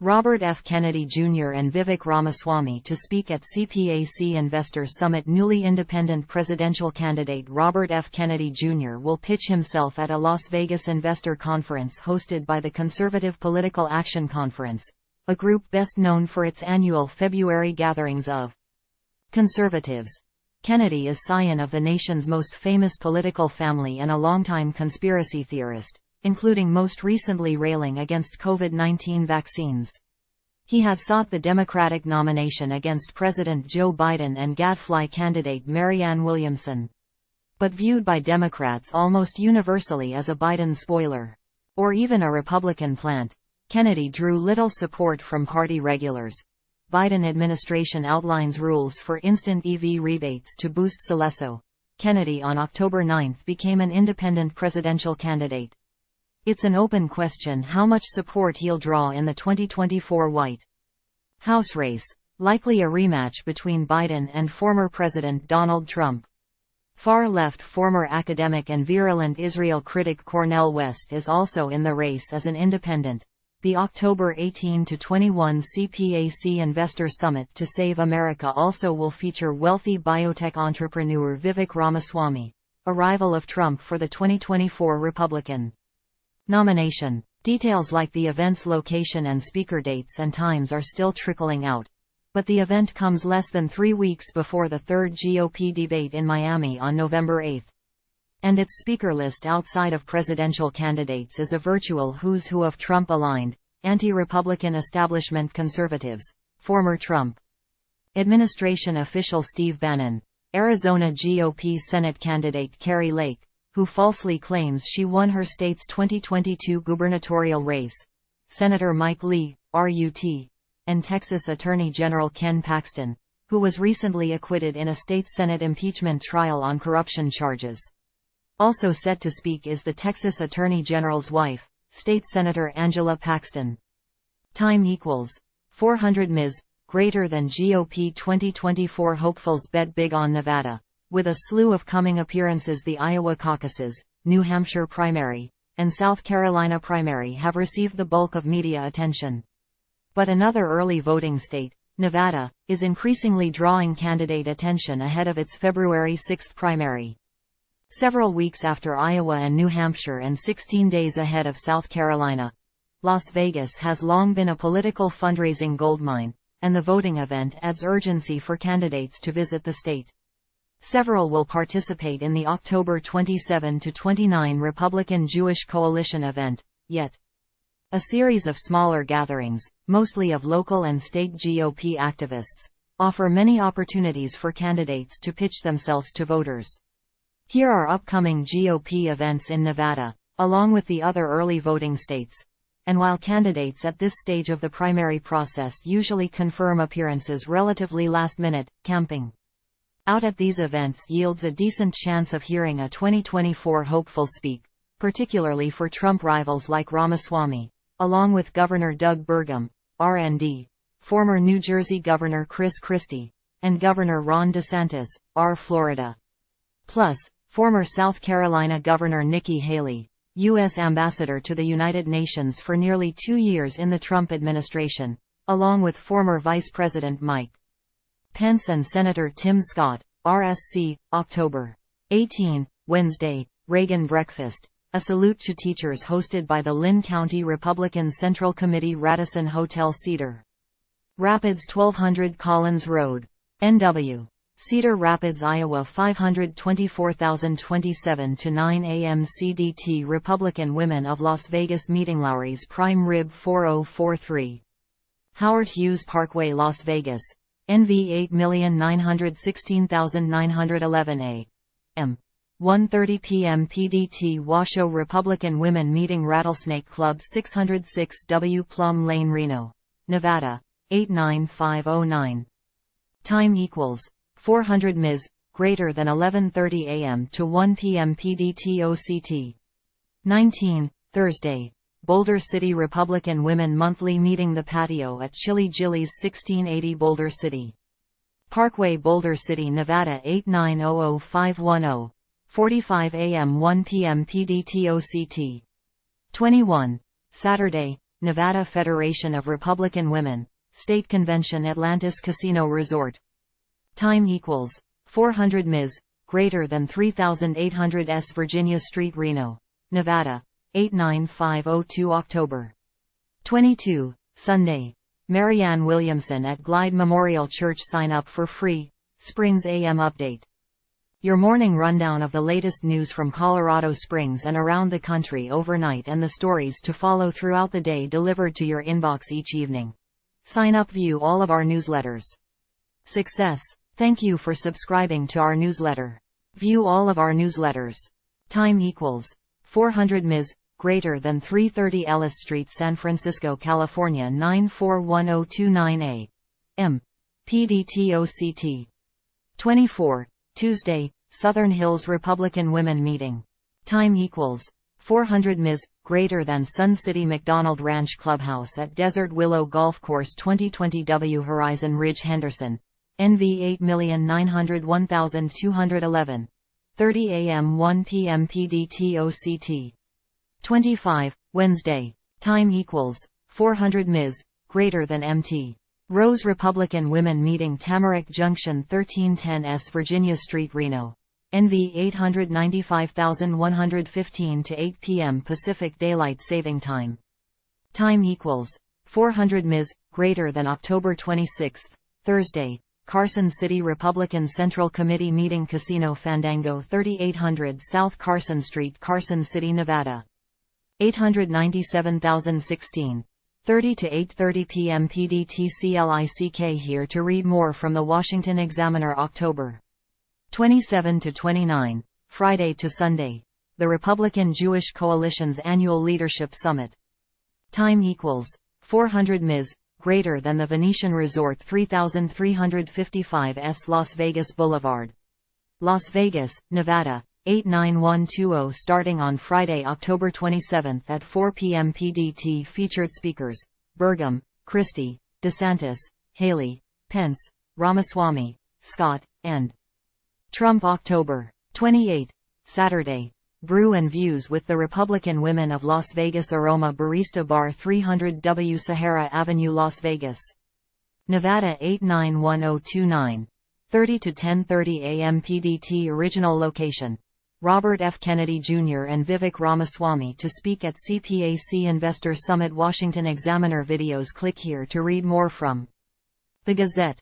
Robert F. Kennedy Jr. and Vivek Ramaswamy to speak at CPAC Investor Summit. Newly independent presidential candidate Robert F. Kennedy Jr. will pitch himself at a Las Vegas investor conference hosted by the Conservative Political Action Conference, a group best known for its annual February gatherings of conservatives. Kennedy is scion of the nation's most famous political family and a longtime conspiracy theorist, including most recently railing against COVID-19 vaccines. He had sought the Democratic nomination against President Joe Biden and gadfly candidate Marianne Williamson. But viewed by Democrats almost universally as a Biden spoiler, or even a Republican plant, Kennedy drew little support from party regulars. Biden administration outlines rules for instant EV rebates to boost Celesso. Kennedy on October 9 became an independent presidential candidate. It's an open question how much support he'll draw in the 2024 White House race, likely a rematch between Biden and former President Donald Trump. Far-left former academic and virulent Israel critic Cornel West is also in the race as an independent. The October 18–21 CPAC Investor Summit to Save America also will feature wealthy biotech entrepreneur Vivek Ramaswamy, a rival of Trump for the 2024 Republican nomination. Details like the event's location and speaker dates and times are still trickling out, but the event comes less than 3 weeks before the third GOP debate in Miami on November 8. And its speaker list outside of presidential candidates is a virtual who's who of Trump-aligned, anti-Republican establishment conservatives. Former Trump administration official Steve Bannon, Arizona GOP Senate candidate Kari Lake, who falsely claims she won her state's 2022 gubernatorial race, Senator Mike Lee, RUT, and Texas Attorney General Ken Paxton, who was recently acquitted in a state Senate impeachment trial on corruption charges. Also set to speak is the Texas Attorney General's wife, State Senator Angela Paxton. Time equals 400 Ms. Greater than GOP 2024 hopefuls bet big on Nevada, with a slew of coming appearances. The Iowa caucuses, New Hampshire primary, and South Carolina primary have received the bulk of media attention. But another early voting state, Nevada, is increasingly drawing candidate attention ahead of its February 6 primary. Several weeks after Iowa and New Hampshire and 16 days ahead of South Carolina, Las Vegas has long been a political fundraising goldmine, and the voting event adds urgency for candidates to visit the state. Several will participate in the October 27–29 Republican Jewish Coalition event, yet a series of smaller gatherings, mostly of local and state GOP activists, offer many opportunities for candidates to pitch themselves to voters. Here are upcoming GOP events in Nevada, along with the other early voting states. And while candidates at this stage of the primary process usually confirm appearances relatively last minute, camping out at these events yields a decent chance of hearing a 2024 hopeful speak, particularly for Trump rivals like Ramaswamy, along with Governor Doug Burgum, RND, former New Jersey Governor Chris Christie, and Governor Ron DeSantis, Florida. Plus, former South Carolina Governor Nikki Haley, U.S. Ambassador to the United Nations for nearly 2 years in the Trump administration, along with former Vice President Mike Pence and Senator Tim Scott, RSC, October 18, Wednesday, Reagan Breakfast, a salute to teachers hosted by the Lynn County Republican Central Committee. Radisson Hotel Cedar Rapids 1200 Collins Road, NW. Cedar Rapids, Iowa 524,027 to 9 a.m. CDT. Republican Women of Las Vegas meeting. Lowry's Prime Rib 4043. Howard Hughes Parkway, Las Vegas, NV 8,916,911 a.m. 1:30 p.m. PDT. Washoe Republican Women meeting. Rattlesnake Club 606 W Plum Lane, Reno, Nevada, 89509. Time equals 400 Ms. Greater than 11:30 a.m. to 1 p.m. PDT. OCT. 19, Thursday. Boulder City Republican Women monthly meeting. The Patio at Chili Jilly's 1680 Boulder City Parkway, Boulder City, Nevada 8900510. 45 a.m. 1 p.m. PDT. OCT. 21, Saturday. Nevada Federation of Republican Women, State Convention Atlantis Casino Resort. Time equals 400 ms, greater than 3800 s. Virginia Street, Reno, Nevada, 89502 October 22, Sunday. Marianne Williamson at Glide Memorial Church. Sign up for free. Springs AM update. Your morning rundown of the latest news from Colorado Springs and around the country overnight, and the stories to follow throughout the day delivered to your inbox each evening. Sign up, view all of our newsletters. Success. Thank you for subscribing to our newsletter. View all of our newsletters. Time equals 400 ms, greater than 330 Ellis Street, San Francisco, California 94129 A.M. PDTOCT. 24, Tuesday, Southern Hills Republican Women Meeting. Time equals 400 ms, greater than Sun City McDonald Ranch Clubhouse at Desert Willow Golf Course 2020 W Horizon Ridge Henderson, NV 8901211. 30 a.m. 1 p.m. PDTOCT. 25, Wednesday. Time equals 400 ms, greater than MT. Rose Republican Women Meeting, Tamarack Junction 1310 S. Virginia Street, Reno, NV 895115 to 8 p.m. Pacific Daylight Saving Time. Time equals 400 ms, greater than October 26, Thursday. Carson City Republican Central Committee Meeting, Casino Fandango 3800 South Carson Street, Carson City, Nevada, 897,016. 30 to 8:30 p.m. PDTCLICK. Here to read more from the Washington Examiner. October 27 to 29, Friday to Sunday. The Republican Jewish Coalition's Annual Leadership Summit. Time equals 400 ms, greater than the Venetian Resort 3355 S. Las Vegas Boulevard, Las Vegas, Nevada, 89120. Starting on Friday, October 27 at 4 p.m. PDT. Featured speakers: Burgum, Christie, DeSantis, Haley, Pence, Ramaswamy, Scott, and Trump. October 28, Saturday. Brew and Views with the Republican Women of Las Vegas. Aroma Barista Bar, 300 W Sahara Avenue, Las Vegas, Nevada 891029. 30 to 10:30 a.m. PDT. Original location: Robert F. Kennedy Jr. and Vivek Ramaswamy to speak at CPAC Investor Summit. Washington Examiner videos. Click here to read more from The Gazette.